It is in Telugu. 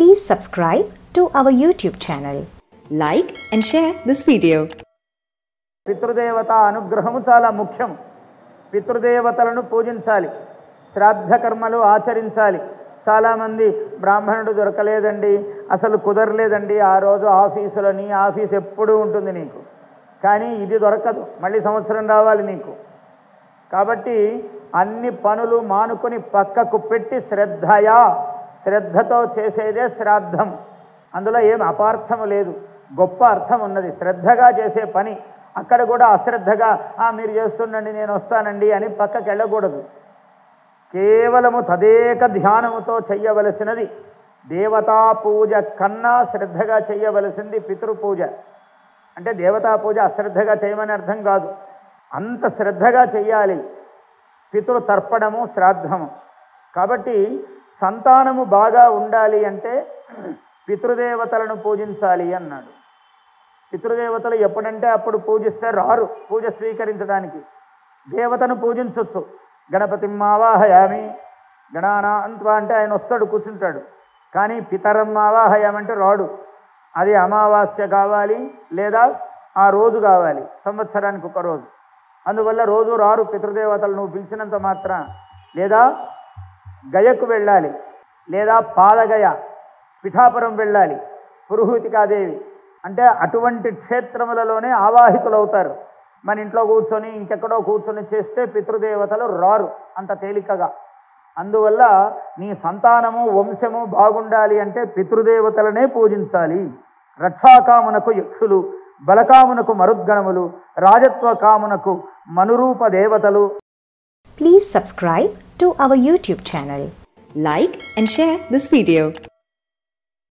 Please subscribe to our YouTube channel. Like and share this video. పితృదేవత అనుగ్రహము చాలా ముఖ్యం. పితృదేవతలను పూజించాలి, శ్రాద్ధ కర్మలు ఆచరించాలి. చాలామంది బ్రాహ్మణుడు దొరకలేదండి, అసలు కుదరలేదండి, ఆ రోజు ఆఫీసులో నీ ఆఫీస్ ఎప్పుడూ ఉంటుంది నీకు, కానీ ఇది దొరకదు, మళ్ళీ సంవత్సరం రావాలి నీకు. కాబట్టి అన్ని పనులు మానుకొని పక్కకు పెట్టి శ్రద్ధతో చేసేదే శ్రాద్ధం. అందులో ఏం అపార్థము లేదు, గొప్ప అర్థం ఉన్నది. శ్రద్ధగా చేసే పని. అక్కడ కూడా అశ్రద్ధగా మీరు చేస్తుండండి నేను వస్తానండి అని పక్కకి వెళ్ళకూడదు. కేవలము తదేక ధ్యానముతో చెయ్యవలసినది. దేవతా పూజ కన్నా శ్రద్ధగా చెయ్యవలసింది పితృపూజ. అంటే దేవతా పూజ అశ్రద్ధగా చేయమని అర్థం కాదు, అంత శ్రద్ధగా చెయ్యాలి పితృతర్పణము శ్రాద్ధము. కాబట్టి సంతానము బాగా ఉండాలి అంటే పితృదేవతలను పూజించాలి అన్నాడు. పితృదేవతలు ఎప్పుడంటే అప్పుడు పూజిస్తే రారు పూజ స్వీకరించడానికి. దేవతను పూజించవచ్చు. గణపతిం ఆవాహయామి, గణానాన్త్వా అంటే ఆయన వస్తాడు కూర్చుంటాడు. కానీ పితరం ఆవాహయామంటే రాడు. అది అమావాస్య కావాలి లేదా ఆ రోజు కావాలి, సంవత్సరానికి ఒక రోజు. అందువల్ల రోజు రారు పితృదేవతలు నువ్వు పిలిచినంత మాత్రం. లేదా గయకు వెళ్ళాలి, లేదా పాలగయ పిఠాపురం వెళ్ళాలి, పురుహూతికాదేవి అంటే అటువంటి క్షేత్రములలోనే ఆవాహితులవుతారు. మన ఇంట్లో కూర్చొని ఇంకెక్కడో కూర్చొని చేస్తే పితృదేవతలు రారు అంత తేలికగా. అందువల్ల నీ సంతానము వంశము బాగుండాలి అంటే పితృదేవతలనే పూజించాలి. రక్షాకామునకు యక్షులు, బలకామునకు మరుద్గణములు, రాజత్వ కామునకు మనురూప దేవతలు. Please subscribe to our YouTube channel. Like and share this video.